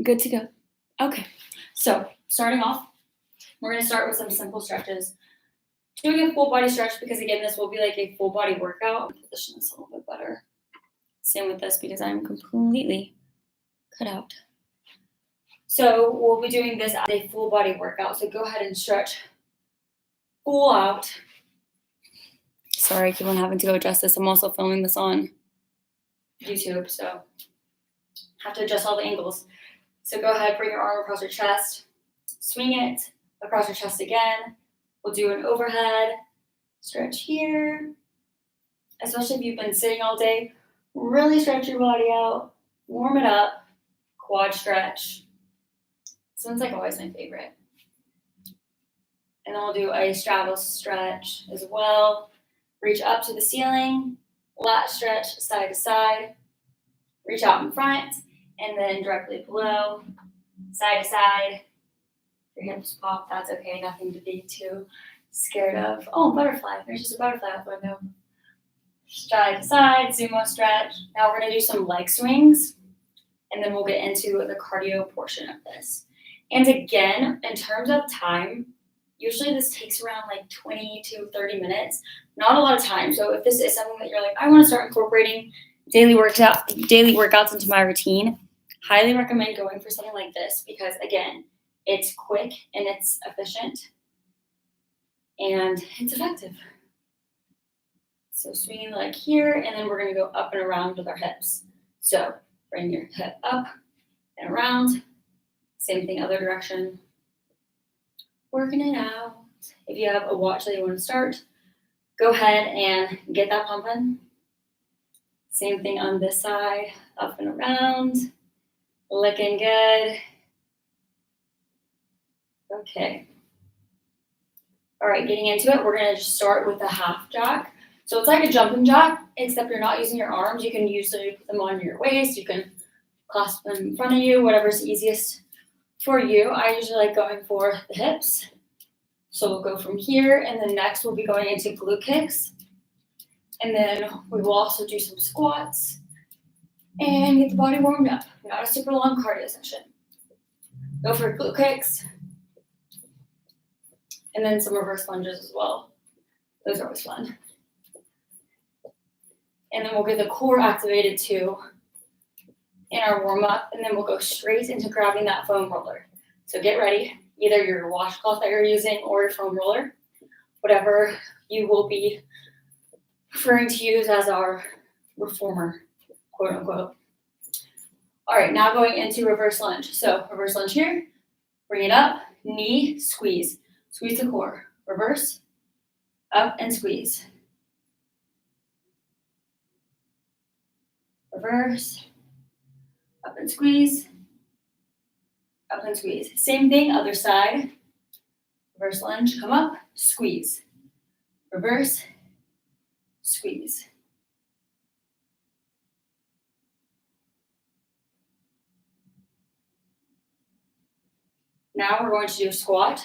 Good to go. Okay, so starting off, we're going to start with some simple stretches. Doing a full body stretch because, again, this will be like a full body workout. Position this a little bit better. Same with this because I'm completely cut out. So we'll be doing this as a full body workout. So go ahead and stretch full out. Sorry, I keep on having to go adjust this. I'm also filming this on YouTube, so have to adjust all the angles. So go ahead, bring your arm across your chest, swing it across your chest again. We'll do an overhead stretch here. Especially if you've been sitting all day, really stretch your body out, warm it up, quad stretch. This one's like always my favorite. And then we'll do a straddle stretch as well. Reach up to the ceiling, lat stretch side to side, reach out in front, and then directly below, side to side. Your hips pop, that's okay, nothing to be too scared of. Oh, butterfly, there's just a butterfly out the window. Side to side, sumo stretch. Now we're gonna do some leg swings, and then we'll get into the cardio portion of this. And again, in terms of time, usually this takes around like 20 to 30 minutes, not a lot of time. So if this is something that you're like, I want to start incorporating daily workouts into my routine, highly recommend going for something like this because, again, it's quick and it's efficient and it's effective. So swinging the leg here, and then we're going to go up and around with our hips. So bring your hip up and around. Same thing, other direction. Working it out. If you have a watch that you want to start, go ahead and get that pumping. Same thing on this side, up and around. Looking good. Okay. All right, getting into it, we're going to just start with the half jack. So it's like a jumping jack, except you're not using your arms. You can usually put them on your waist. You can clasp them in front of you, whatever's easiest for you. I usually like going for the hips. So we'll go from here, and then next we'll be going into glute kicks. And then we will also do some squats and get the body warmed up. Not a super long cardio session. Go for glute kicks. And then some reverse lunges as well. Those are always fun. And then we'll get the core activated too in our warm-up, and then we'll go straight into grabbing that foam roller. So get ready, either your washcloth that you're using or your foam roller, whatever you will be preferring to use as our reformer, quote unquote. All right, now going into reverse lunge. So reverse lunge here, bring it up, knee, squeeze. Squeeze the core, reverse, up and squeeze. Reverse, up and squeeze, up and squeeze. Same thing, other side. Reverse lunge, come up, squeeze. Reverse, squeeze. Now we're going to do a squat.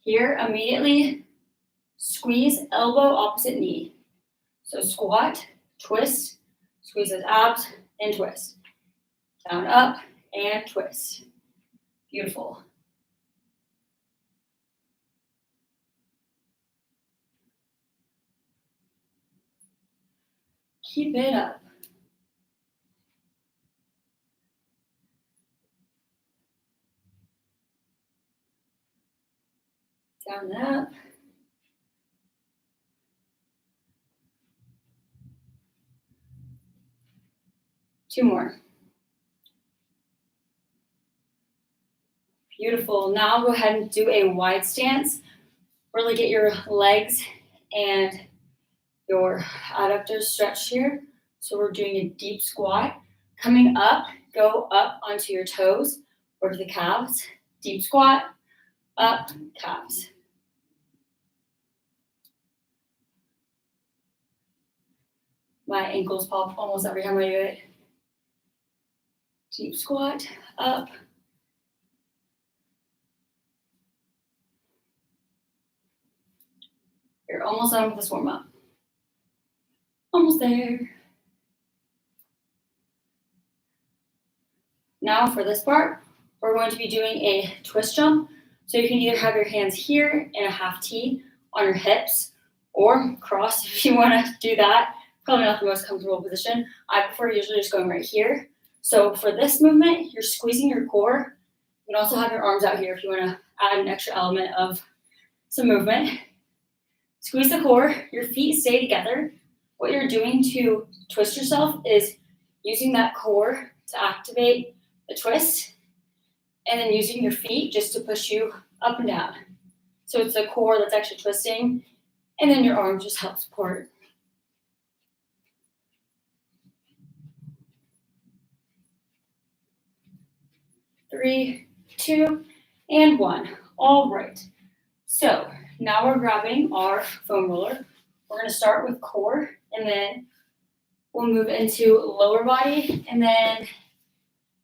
Here, immediately squeeze, elbow, opposite knee. So squat, twist, squeeze those abs, and twist. Down, up, and twist. Beautiful. Keep it up. Down and up. Two more. Beautiful. Now go ahead and do a wide stance. Really get your legs and your adductors stretched here. So we're doing a deep squat. Coming up, go up onto your toes or to the calves. Deep squat, up, calves. My ankles pop almost every time I do it. Deep squat, up. You're almost done with this warm up. Almost there. Now for this part, we're going to be doing a twist jump. So you can either have your hands here in a half T on your hips or cross if you want to do that. Probably not the most comfortable position. I prefer usually just going right here. So for this movement, you're squeezing your core. You can also have your arms out here if you want to add an extra element of some movement. Squeeze the core, your feet stay together. What you're doing to twist yourself is using that core to activate the twist, and then using your feet just to push you up and down. So it's the core that's actually twisting, and then your arms just help support. 3, 2, and 1. All right. So now we're grabbing our foam roller. We're going to start with core, and then we'll move into lower body, and then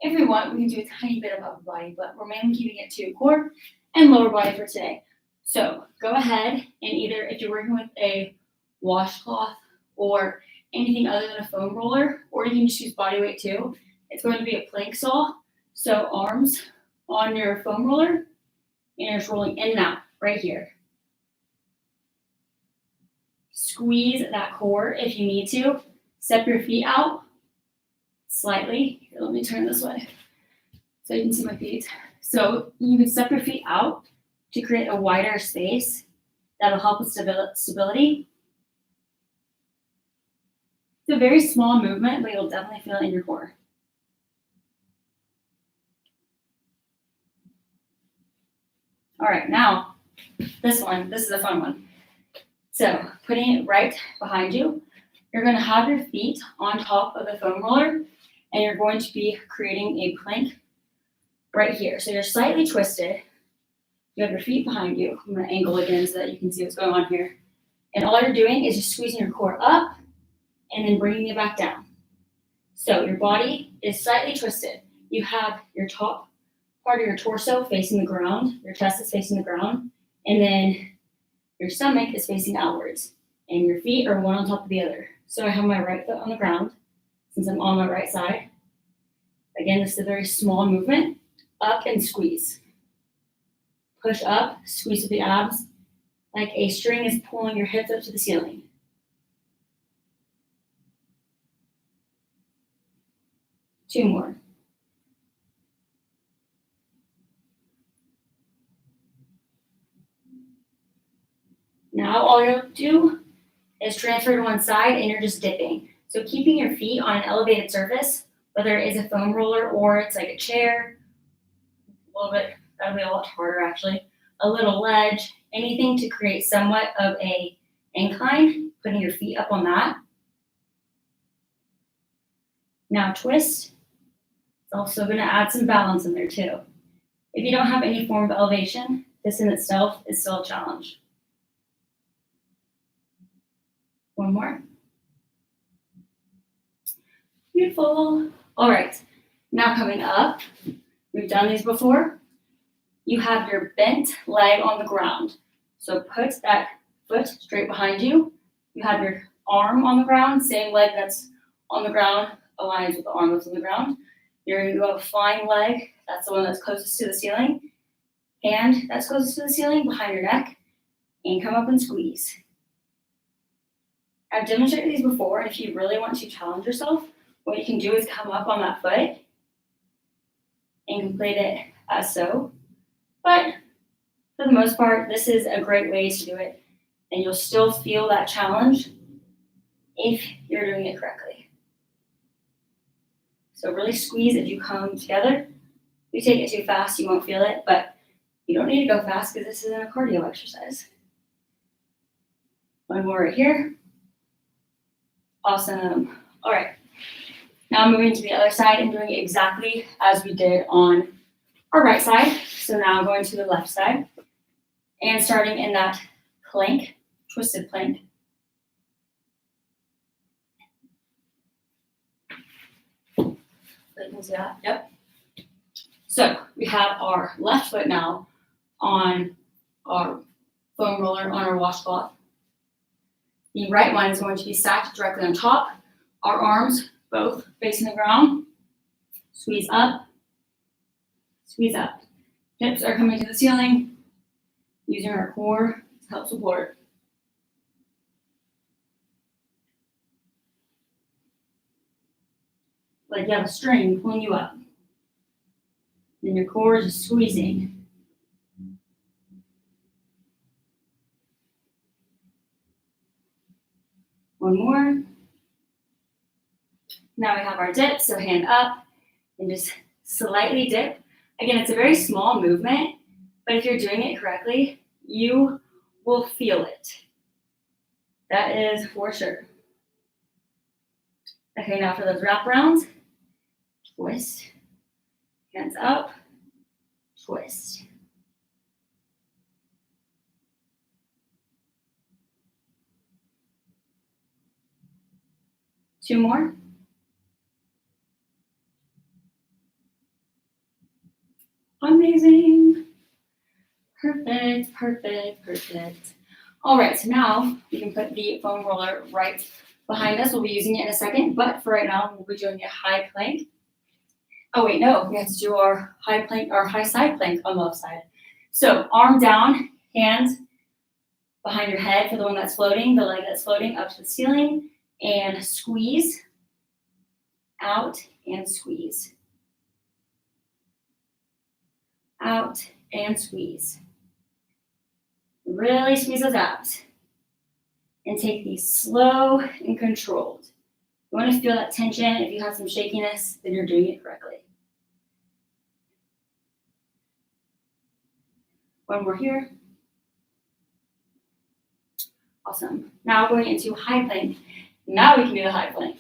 if we want, we can do a tiny bit of upper body, but we're mainly keeping it to core and lower body for today. So go ahead and either, if you're working with a washcloth or anything other than a foam roller, or you can just use Bodyweight too, it's going to be a plank saw. So arms on your foam roller, and you're just rolling in and out right here. Squeeze that core if you need to. Step your feet out slightly. Here, let me turn this way so you can see my feet. So you can step your feet out to create a wider space. That'll help with stability. It's a very small movement, but you'll definitely feel it in your core. All right, now this is a fun one. So putting it right behind you, you're going to have your feet on top of the foam roller, and you're going to be creating a plank right here. So you're slightly twisted. You have your feet behind you. I'm going to angle again so that you can see what's going on here. And all you're doing is just squeezing your core up and then bringing it back down. So your body is slightly twisted. You have your top part of your torso facing the ground. Your chest is facing the ground. And then your stomach is facing outwards. And your feet are one on top of the other. So I have my right foot on the ground since I'm on my right side. Again, this is a very small movement. Up and squeeze. Push up, squeeze with the abs, like a string is pulling your hips up to the ceiling. Two more. Now all you'll do is transfer to one side and you're just dipping. So keeping your feet on an elevated surface, whether it is a foam roller or it's like a chair, a little bit, that'll be a lot harder actually, a little ledge, anything to create somewhat of a incline, putting your feet up on that. Now twist. It's also going to add some balance in there too. If you don't have any form of elevation, this in itself is still a challenge. One more. Beautiful. All right, now coming up, we've done these before. You have your bent leg on the ground. So put that foot straight behind you. You have your arm on the ground, same leg that's on the ground aligns with the arm that's on the ground. You have a flying leg, that's the one that's closest to the ceiling. Hand that's closest to the ceiling behind your neck, and come up and squeeze. I've demonstrated these before, and if you really want to challenge yourself, what you can do is come up on that foot and complete it as so. But for the most part, this is a great way to do it, and you'll still feel that challenge if you're doing it correctly. So really squeeze as you come together. If you take it too fast, you won't feel it, but you don't need to go fast because this isn't a cardio exercise. One more right here. Awesome. All right. Now I'm moving to the other side and doing exactly as we did on our right side. So now going to the left side and starting in that plank, twisted plank. You can see that? Yep. So we have our left foot now on our foam roller on our washcloth. The right one is going to be stacked directly on top. Our arms both facing the ground. Squeeze up Squeeze up. Hips are coming to the ceiling, using our core to help support. Like you have a string pulling you up. Then your core is just squeezing. One more. Now we have our dip, so hand up and just slightly dip. Again, it's a very small movement, but if you're doing it correctly, you will feel it. That is for sure. Okay, now for those wraparounds, twist, hands up, twist. Two more. Amazing. Perfect, perfect, perfect. All right, so now you can put the foam roller right behind us. We'll be using it in a second, but for right now, we'll be doing a high plank. Oh wait, no, we have to do our high plank, our high side plank on the left side. So arm down, hands behind your head for the one that's floating, the leg that's floating up to the ceiling, and squeeze, out and squeeze. Out and squeeze. Really squeeze those abs. And take these slow and controlled. You want to feel that tension. If you have some shakiness, then you're doing it correctly. One more here. Awesome. Now going into high plank. Now we can do the high plank.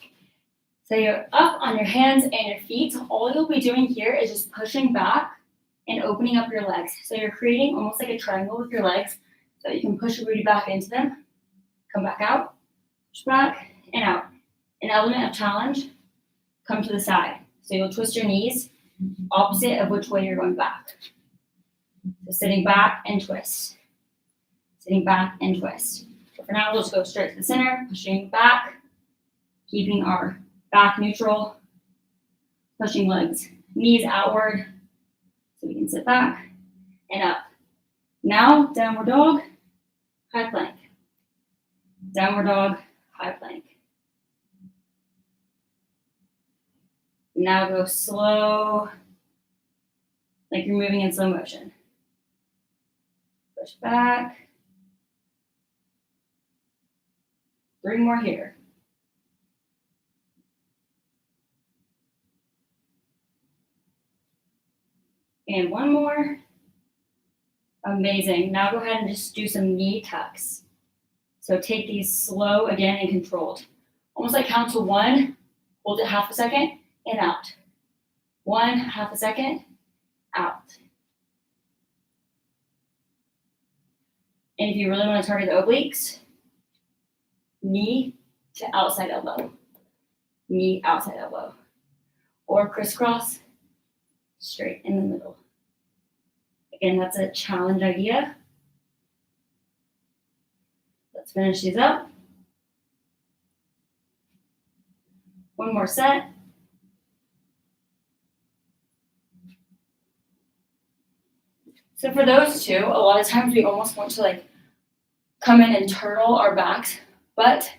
So you're up on your hands and your feet. All you'll be doing here is just pushing back and opening up your legs. So you're creating almost like a triangle with your legs so you can push your booty back into them. Come back out, push back and out. An element of challenge, come to the side. So you'll twist your knees opposite of which way you're going back. So sitting back and twist. Sitting back and twist. So for now, we'll just go straight to the center, pushing back, keeping our back neutral, pushing legs, knees outward, so we can sit back and up. Now, downward dog, high plank. Downward dog, high plank. Now go slow, like you're moving in slow motion. Push back. 3 more here. And 1 more. Amazing. Now go ahead and just do some knee tucks. So take these slow again and controlled. Almost like count to 1, hold it half a second, and out. 1, half a second, out. And if you really want to target the obliques, knee to outside elbow. Knee, outside elbow. Or crisscross, straight in the middle. Again, that's a challenge idea. Let's finish these up. 1 more set. So for those two, a lot of times we almost want to like come in and turtle our backs, but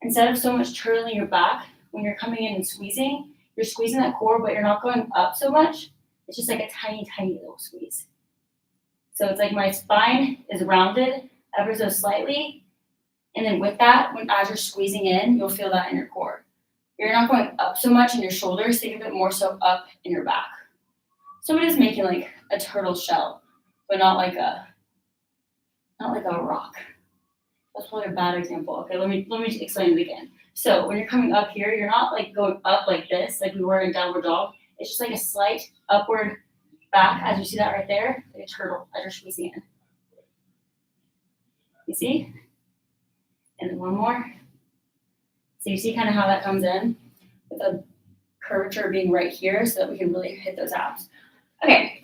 instead of so much turtling your back, when you're coming in and squeezing, you're squeezing that core, but you're not going up so much. It's just like a tiny, tiny little squeeze. So it's like my spine is rounded ever so slightly. And then with that, as you're squeezing in, you'll feel that in your core. You're not going up so much in your shoulders, think of it more so up in your back. So it is making like a turtle shell, but not like a rock. That's probably a bad example. Okay, let me explain it again. So when you're coming up here, you're not like going up like this, like we were in downward dog. It's just like a slight upward back, as you see that right there, like a turtle as you're squeezing in. You see? And then 1 more. So you see kind of how that comes in with the curvature being right here so that we can really hit those abs. Okay,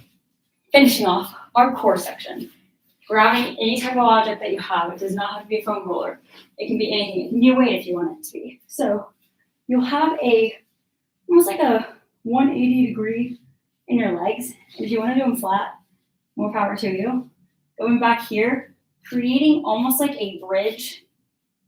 finishing off our core section. Grabbing any type of object that you have. It does not have to be a foam roller. It can be anything. It can be a weight if you want it to be. So you'll have almost like a 180-degree in your legs. And if you want to do them flat, more power to you. Going back here, creating almost like a bridge.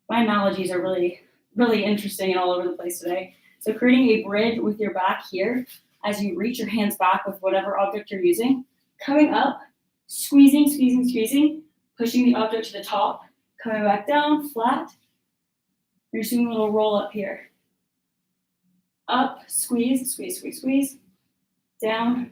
My analogies are really, really interesting and all over the place today. So creating a bridge with your back here as you reach your hands back with whatever object you're using. Coming up, squeezing, squeezing, squeezing, pushing the object to the top, coming back down, flat. You're just doing a little roll up here. Up, squeeze, squeeze, squeeze, squeeze, down,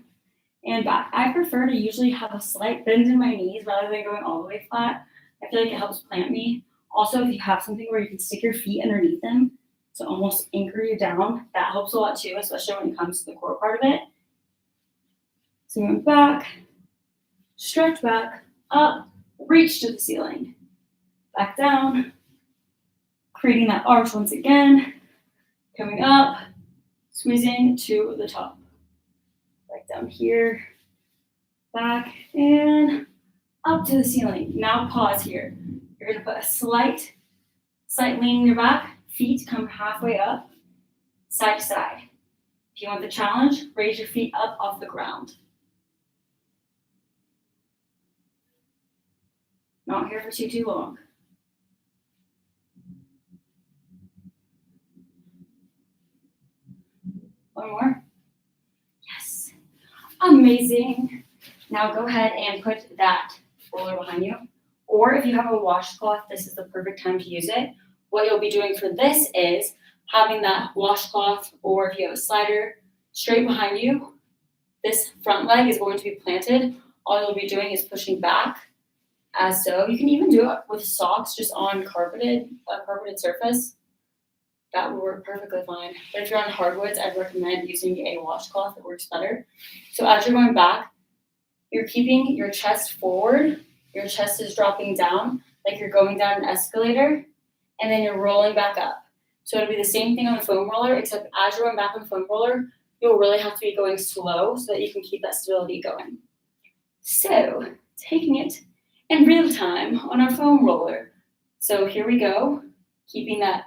and back. I prefer to usually have a slight bend in my knees rather than going all the way flat. I feel like it helps plant me. Also, if you have something where you can stick your feet underneath them to almost anchor you down, that helps a lot too, especially when it comes to the core part of it. So going back, stretch back, up, reach to the ceiling, back down, creating that arch once again, coming up, squeezing to the top. Back down here, back, and up to the ceiling. Now pause here. You're gonna put a slight lean in your back, feet come halfway up, side to side. If you want the challenge, raise your feet up off the ground. Not here for too long. One more. Yes. Amazing. Now go ahead and put that roller behind you. Or if you have a washcloth, this is the perfect time to use it. What you'll be doing for this is having that washcloth, or if you have a slider, straight behind you. This front leg is going to be planted. All you'll be doing is pushing back as so. You can even do it with socks just on a carpeted surface. That will work perfectly fine. But if you're on hardwoods, I'd recommend using a washcloth. It works better. So as you're going back, you're keeping your chest forward. Your chest is dropping down like you're going down an escalator, and then you're rolling back up. So it'll be the same thing on the foam roller, except as you're going back on the foam roller, you'll really have to be going slow so that you can keep that stability going. So taking it in real time on our foam roller. So here we go, keeping that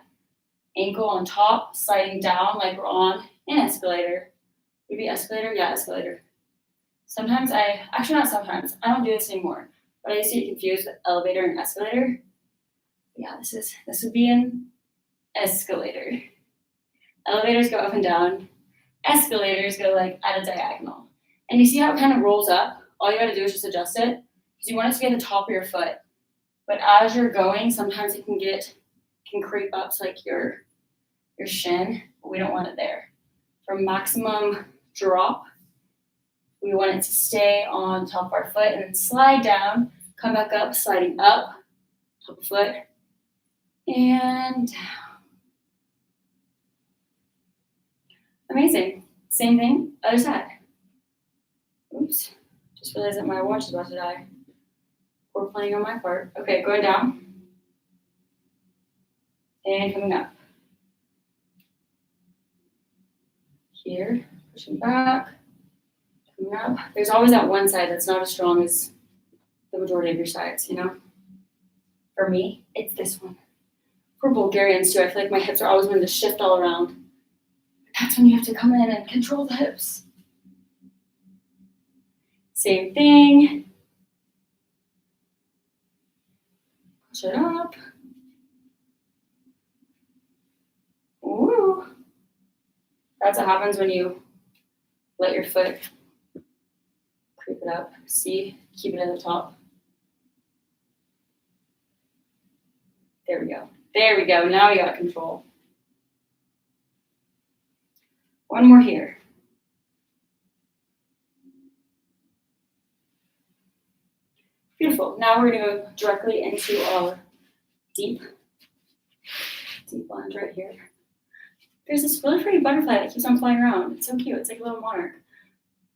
ankle on top, sliding down like we're on an escalator. Maybe escalator? Yeah, escalator. Sometimes not sometimes, I don't do this anymore, but I used to get confused with elevator and escalator. Yeah, this would be an escalator. Elevators go up and down. Escalators go like at a diagonal. And you see how it kind of rolls up? All you gotta do is just adjust it, because you want it to be at the top of your foot. But as you're going, sometimes it can creep up to like your shin, but we don't want it there. For maximum drop, we want it to stay on top of our foot and then slide down, come back up, sliding up, top of foot, and down. Amazing. Same thing, other side. Oops, just realized that my watch is about to die. We're playing on my part. Okay, going down and coming up. Here, pushing back, coming up. There's always that one side that's not as strong as the majority of your sides, you know? For me, it's this one. For Bulgarians too, I feel like my hips are always wanting to shift all around. That's when you have to come in and control the hips. Same thing. Push it up. Ooh. That's what happens when you let your foot creep it up. See, keep it at the top. There we go. There we go. Now we got control. One more here. Beautiful. Now we're going to go directly into our deep lunge right here. There's this really pretty butterfly that keeps on flying around. It's so cute. It's like a little monarch.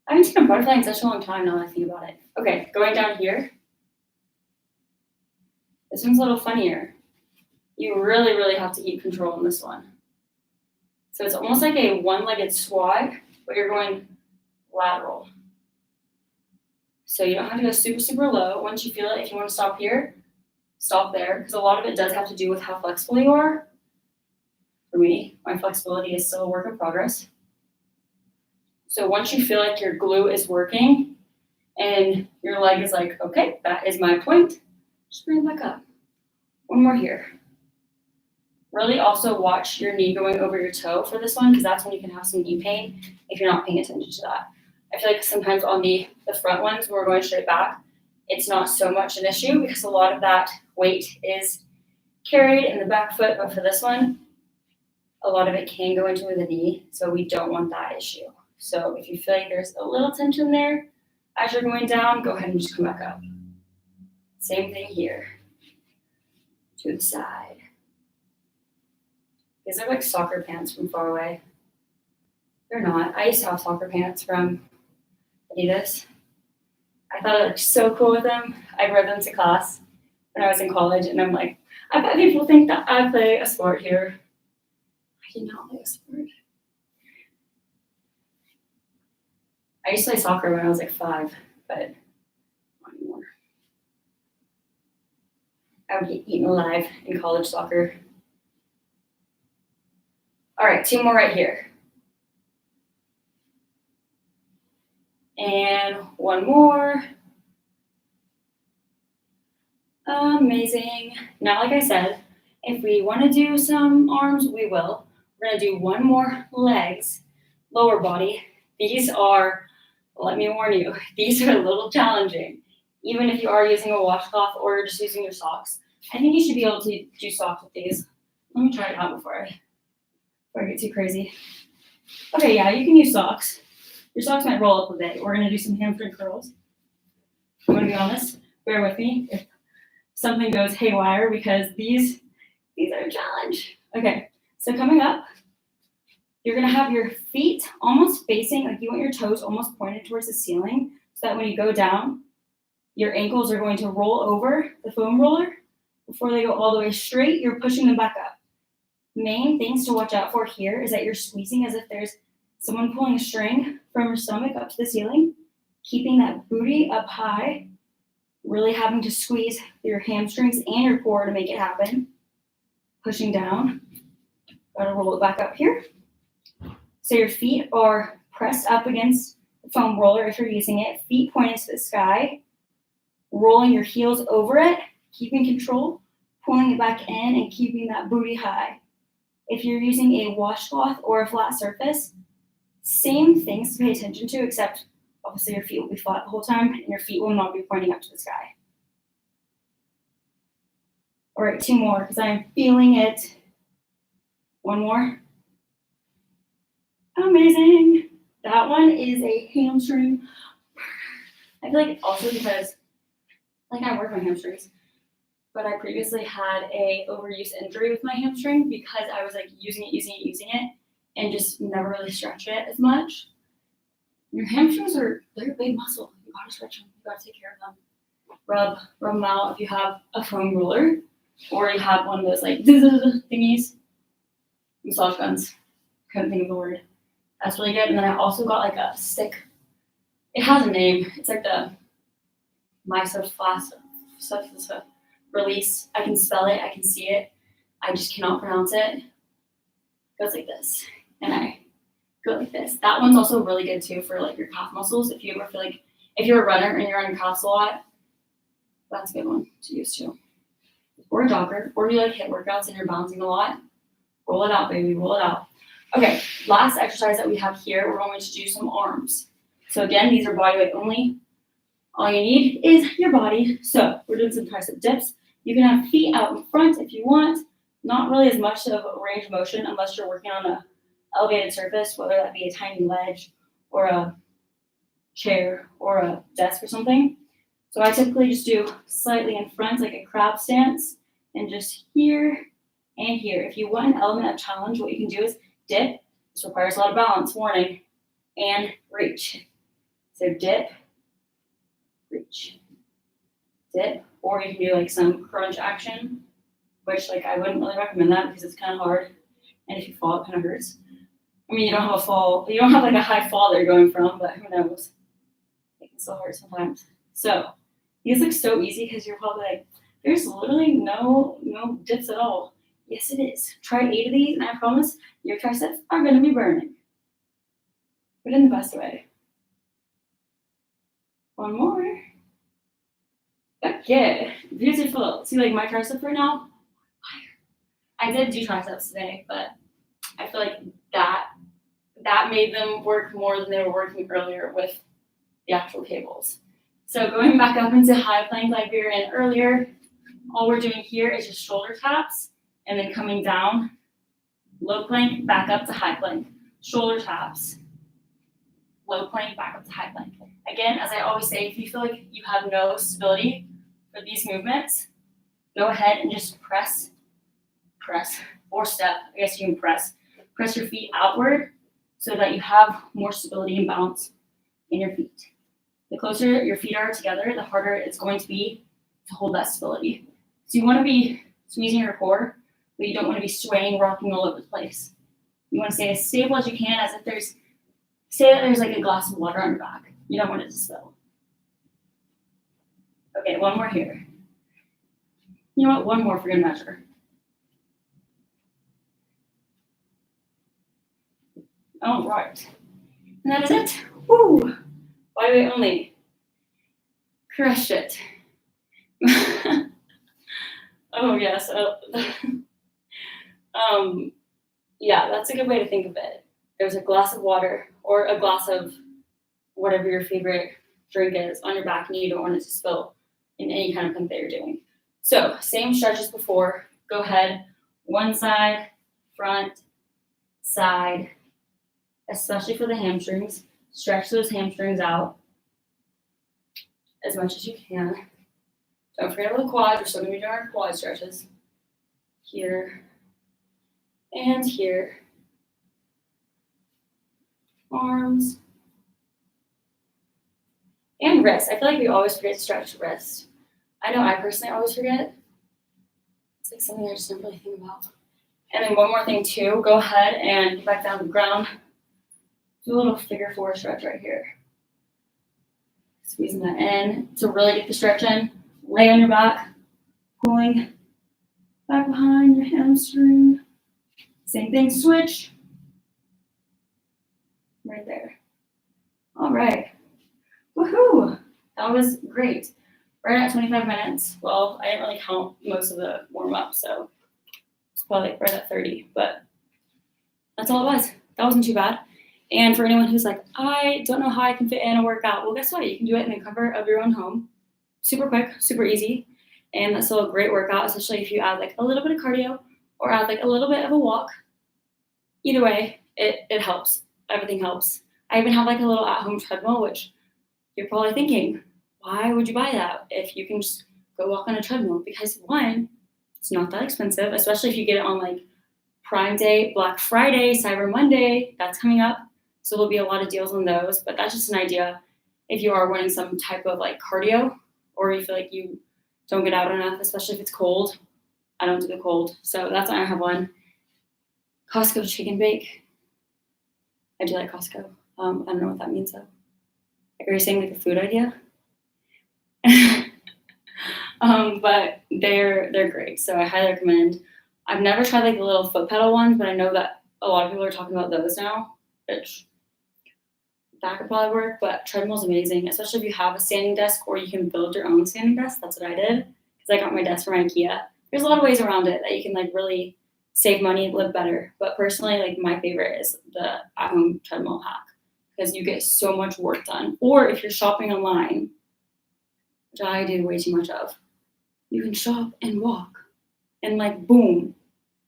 I haven't seen a butterfly in such a long time now that I think about it. Okay, going down here. This one's a little funnier. You really, really have to keep control on this one. So it's almost like a one-legged squat, but you're going lateral. So you don't have to go super, super low. Once you feel it, if you want to stop here, stop there, because a lot of it does have to do with how flexible you are. For me, my flexibility is still a work in progress. So once you feel like your glute is working and your leg is like, okay, that is my point, just bring it back up. One more here. Really also watch your knee going over your toe for this one, because that's when you can have some knee pain if you're not paying attention to that. I feel like sometimes on the front ones, when we're going straight back, it's not so much an issue because a lot of that weight is carried in the back foot, but for this one, a lot of it can go into the knee, so we don't want that issue. So if you feel like there's a little tension there as you're going down, go ahead and just come back up. Same thing here. To the side. These are like soccer pants from far away. They're not. I used to have soccer pants from Adidas. I thought it looked so cool with them. I wore them to class when I was in college, and I'm like, I bet people think that I play a sport here. I do not play a sport. I used to play soccer when I was like 5, but not anymore. I would get eaten alive in college soccer. All right, 2 more right here. And 1 more. Amazing. Now, like I said, if we want to do some arms, we will. We're going to do 1 more legs, lower body. These are, let me warn you, these are a little challenging. Even if you are using a washcloth or you're just using your socks, I think you should be able to do socks with these. Let me try it out before I get too crazy. Okay, yeah, you can use socks. Your socks might roll up a bit. We're going to do some hamstring curls. I'm going to be honest. Bear with me if something goes haywire, because these are a challenge. Okay, so coming up, you're going to have your feet almost facing, like you want your toes almost pointed towards the ceiling, so that when you go down, your ankles are going to roll over the foam roller. Before they go all the way straight, you're pushing them back up. Main things to watch out for here is that you're squeezing as if there's someone pulling a string from your stomach up to the ceiling, keeping that booty up high, really having to squeeze your hamstrings and your core to make it happen. Pushing down, gotta roll it back up here. So your feet are pressed up against the foam roller if you're using it, feet pointed to the sky, rolling your heels over it, keeping control, pulling it back in and keeping that booty high. If you're using a washcloth or a flat surface, same things to pay attention to, except obviously your feet will be flat the whole time and your feet will not be pointing up to the sky. All right, 2 more because I am feeling it. 1 more. Amazing. That one is a hamstring. I feel like also because like I work on hamstrings, but I previously had a overuse injury with my hamstring because I was like using it and just never really stretched it as much. Your hamstrings they're a big muscle. You gotta stretch them. You gotta take care of them. Rub them out if you have a foam roller or you have one of those like thingies. Massage guns. Couldn't think of the word. That's really good. And then I also got like a stick. It has a name. It's like the mysophlastic release. I can spell it. I can see it. I just cannot pronounce it. It goes like this. And I go like this. That one's also really good too for like your calf muscles. If you ever feel like, if you're a runner and you're on your calves a lot, that's a good one to use too. Or a jogger, or you like hit workouts and you're bouncing a lot. Roll it out, baby, roll it out. Okay, last exercise that we have here, we're going to do some arms. So again, these are body weight only. All you need is your body. So we're doing some tricep dips. You can have feet out in front if you want. Not really as much of a range of motion unless you're working on a elevated surface, whether that be a tiny ledge or a chair or a desk or something. So I typically just do slightly in front, like a crab stance, and just here and here. If you want an element of challenge, what you can do is dip. This requires a lot of balance, warning, and reach. So dip, reach, dip, or you can do like some crunch action, which like I wouldn't really recommend that because it's kind of hard, and if you fall, it kind of hurts. I mean, you don't have a fall, you don't have like a high fall that you're going from, but who knows? It can still hurt sometimes. So these look so easy because you're probably like, there's literally no dips at all. Yes, it is. Try 8 of these, and I promise your triceps are going to be burning. but in the best way. One more. Okay, beautiful. See, like my triceps right now, I did do triceps today, but I feel like that made them work more than they were working earlier with the actual cables. So going back up into high plank like we were in earlier, all we're doing here is just shoulder taps and then coming down, low plank, back up to high plank, shoulder taps, low plank, back up to high plank. Again, as I always say, if you feel like you have no stability for these movements, go ahead and just press, or step, I guess you can press your feet outward so that you have more stability and balance in your feet. The closer your feet are together, the harder it's going to be to hold that stability. So you want to be squeezing your core, but you don't want to be swaying, rocking all over the place. You want to stay as stable as you can, as if say that there's like a glass of water on your back. You don't want it to spill. Okay, one more here. You know what? One more for good measure. All right. And that is it. Woo! Bodyweight only. Crushed it. Oh, yes. Yeah, that's a good way to think of it. There's a glass of water or a glass of whatever your favorite drink is on your back, and you don't want it to spill in any kind of plank that you're doing. So same stretch as before. Go ahead, one side, front, side, especially for the hamstrings. Stretch those hamstrings out as much as you can. Don't forget about the quads. We're still going to be doing our quad stretches. Here and here. Arms. And wrists. I feel like we always forget to stretch wrists. I know I personally always forget. It's like something I just don't really think about. And then one more thing too, go ahead and get back down to the ground. Do a little figure four stretch right here. Squeezing that in to really get the stretch in. Lay on your back, pulling back behind your hamstring. Same thing, switch. Right there. All right. Woohoo! That was great. Right at 25 minutes. Well, I didn't really count most of the warm-up, so it's probably right at 30, but that's all it was. That wasn't too bad. And for anyone who's like, I don't know how I can fit in a workout, well, guess what? You can do it in the comfort of your own home. Super quick, super easy, and that's still a great workout, especially if you add like a little bit of cardio or add like a little bit of a walk. Either way, it helps. Everything helps. I even have like a little at-home treadmill, which you're probably thinking, why would you buy that if you can just go walk on a treadmill? Because one, it's not that expensive, especially if you get it on like Prime Day, Black Friday, Cyber Monday, that's coming up. So there'll be a lot of deals on those, but that's just an idea if you are wanting some type of like cardio or you feel like you don't get out enough, especially if it's cold. I don't do the cold, so that's why I have one. Costco chicken bake. I do like Costco. I don't know what that means though. Are you saying like a food idea? But they're great, so I highly recommend. I've never tried like the little foot pedal ones, but I know that a lot of people are talking about those now, which that could probably work. But treadmill's amazing, especially if you have a standing desk or you can build your own standing desk. That's what I did because I got my desk from IKEA. There's a lot of ways around it that you can like really save money and live better. But personally, like my favorite is the at-home treadmill hack because you get so much work done. Or if you're shopping online, which I do way too much of, you can shop and walk and like boom.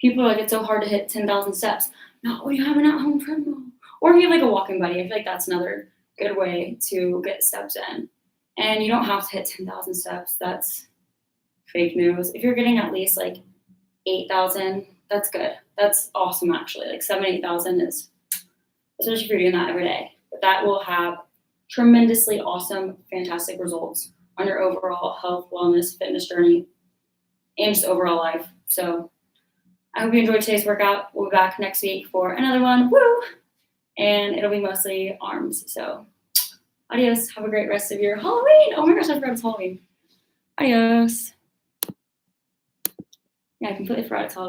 People are like, it's so hard to hit 10,000 steps. Not when you have an at-home treadmill. Or if you have like a walking buddy. I feel like that's another good way to get steps in. And you don't have to hit 10,000 steps. That's fake news. If you're getting at least like 8,000, that's good. That's awesome actually. Like 7,000, 8,000 is, especially if you're doing that every day. But that will have tremendously awesome, fantastic results on your overall health, wellness, fitness journey, and just overall life. So I hope you enjoyed today's workout. We'll be back next week for another one. Woo! And it'll be mostly arms. So adios. Have a great rest of your Halloween. Oh my gosh, I forgot it's Halloween. Adios. Yeah, I completely forgot it's Halloween.